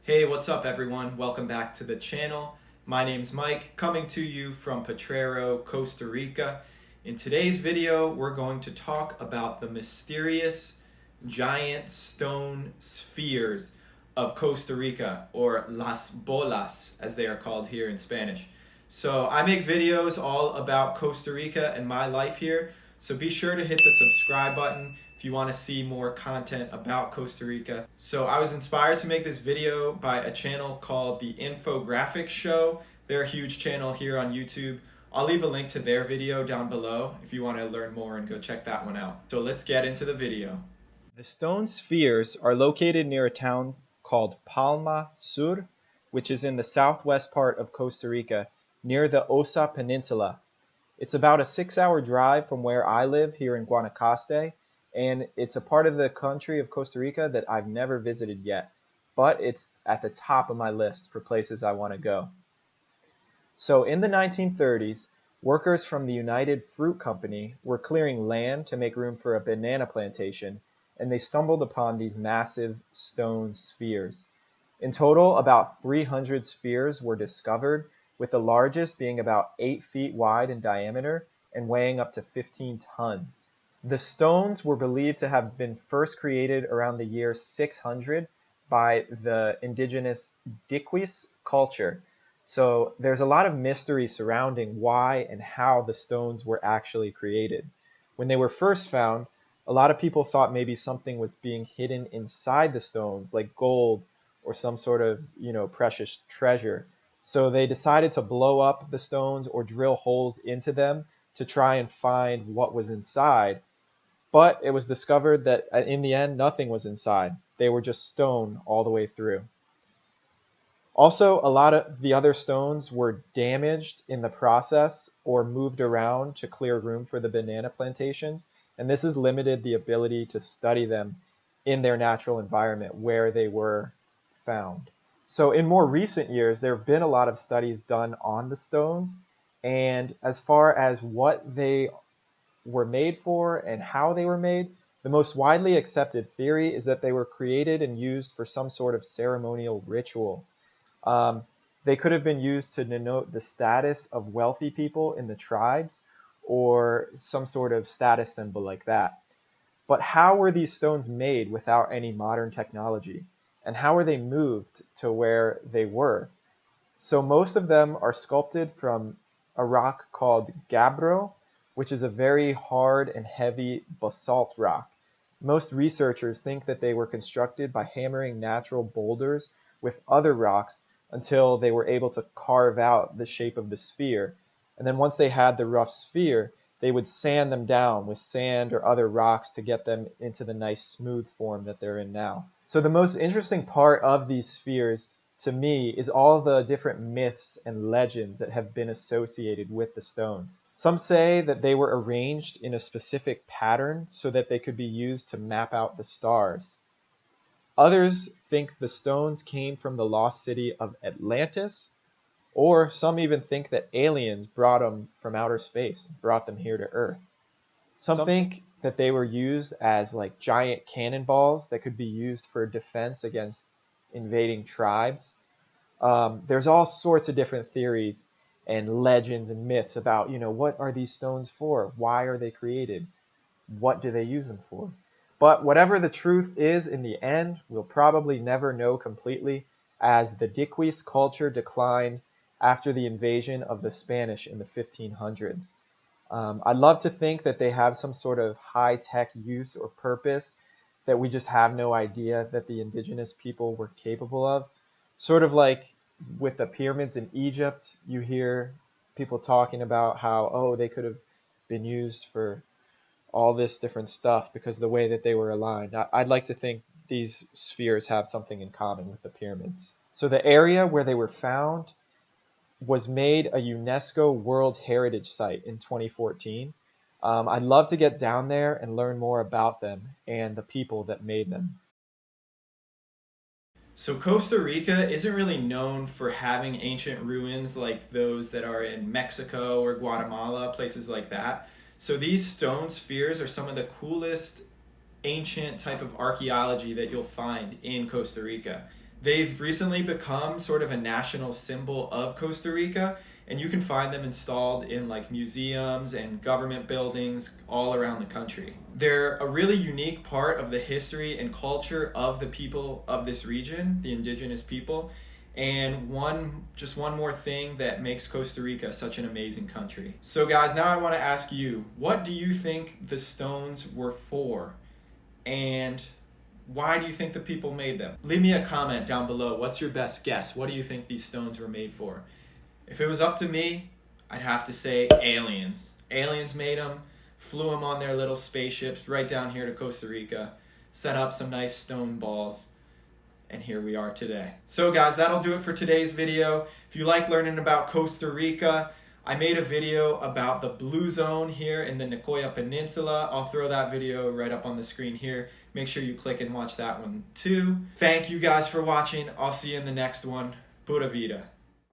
Hey, what's up everyone? Welcome back to the channel. My name's Mike, coming to you from Potrero, Costa Rica. In today's video, we're going to talk about the mysterious giant stone spheres of Costa Rica, or las bolas as they are called here in Spanish. So I make videos all about Costa Rica and my life here, so be sure to hit the subscribe button if you want to see more content about Costa Rica. So I was inspired to make this video by a channel called The Infographics Show. They're a huge channel here on YouTube. I'll leave a link to their video down below if you want to learn more and go check that one out. So let's get into the video. The stone spheres are located near a town called Palma Sur, which is in the southwest part of Costa Rica, near the Osa Peninsula. It's about a 6-hour drive from where I live here in Guanacaste, and it's a part of the country of Costa Rica that I've never visited yet, but it's at the top of my list for places I want to go. So in the 1930s, workers from the United Fruit Company were clearing land to make room for a banana plantation, and they stumbled upon these massive stone spheres. In total, about 300 spheres were discovered, with the largest being about 8 feet wide in diameter and weighing up to 15 tons. The stones were believed to have been first created around the year 600 by the indigenous Diquis culture. So there's a lot of mystery surrounding why and how the stones were actually created. When they were first found, a lot of people thought maybe something was being hidden inside the stones, like gold or some sort of, precious treasure. So they decided to blow up the stones or drill holes into them to try and find what was inside. But it was discovered that in the end, nothing was inside. They were just stone all the way through. Also, a lot of the other stones were damaged in the process or moved around to clear room for the banana plantations, and this has limited the ability to study them in their natural environment where they were found. So in more recent years, there have been a lot of studies done on the stones, and as far as what they were made for and how they were made, the most widely accepted theory is that they were created and used for some sort of ceremonial ritual. They could have been used to denote the status of wealthy people in the tribes or some sort of status symbol like that. But how were these stones made without any modern technology? And how were they moved to where they were? So most of them are sculpted from a rock called gabbro, which is a very hard and heavy basalt rock. Most researchers think that they were constructed by hammering natural boulders with other rocks until they were able to carve out the shape of the sphere. And then once they had the rough sphere, they would sand them down with sand or other rocks to get them into the nice smooth form that they're in now. So the most interesting part of these spheres to me is all the different myths and legends that have been associated with the stones. Some say that they were arranged in a specific pattern so that they could be used to map out the stars. Others think the stones came from the lost city of Atlantis, or some even think that aliens brought them from outer space, brought them here to Earth. Some think that they were used as like giant cannonballs that could be used for defense against invading tribes. There's all sorts of different theories and legends and myths about, what are these stones for? Why are they created? What do they use them for? But whatever the truth is in the end, we'll probably never know completely, as the Diquis culture declined after the invasion of the Spanish in the 1500s. I'd love to think that they have some sort of high-tech use or purpose that we just have no idea that the indigenous people were capable of. Sort of like with the pyramids in Egypt, you hear people talking about how, they could have been used for all this different stuff because the way that they were aligned. I'd like to think these spheres have something in common with the pyramids. So the area where they were found was made a UNESCO World Heritage Site in 2014. I'd love to get down there and learn more about them and the people that made them. So Costa Rica isn't really known for having ancient ruins like those that are in Mexico or Guatemala, places like that. So these stone spheres are some of the coolest ancient type of archaeology that you'll find in Costa Rica. They've recently become sort of a national symbol of Costa Rica, and you can find them installed in like museums and government buildings all around the country. They're a really unique part of the history and culture of the people of this region, the indigenous people, and just one more thing that makes Costa Rica such an amazing country. So guys, now I want to ask you, what do you think the stones were for? And why do you think the people made them? Leave me a comment down below. What's your best guess? What do you think these stones were made for? If it was up to me, I'd have to say aliens. Aliens made them, flew them on their little spaceships right down here to Costa Rica, set up some nice stone balls, and here we are today. So guys, that'll do it for today's video. If you like learning about Costa Rica, I made a video about the blue zone here in the Nicoya Peninsula. I'll throw that video right up on the screen here. Make sure you click and watch that one too. Thank you guys for watching. I'll see you in the next one. Pura vida.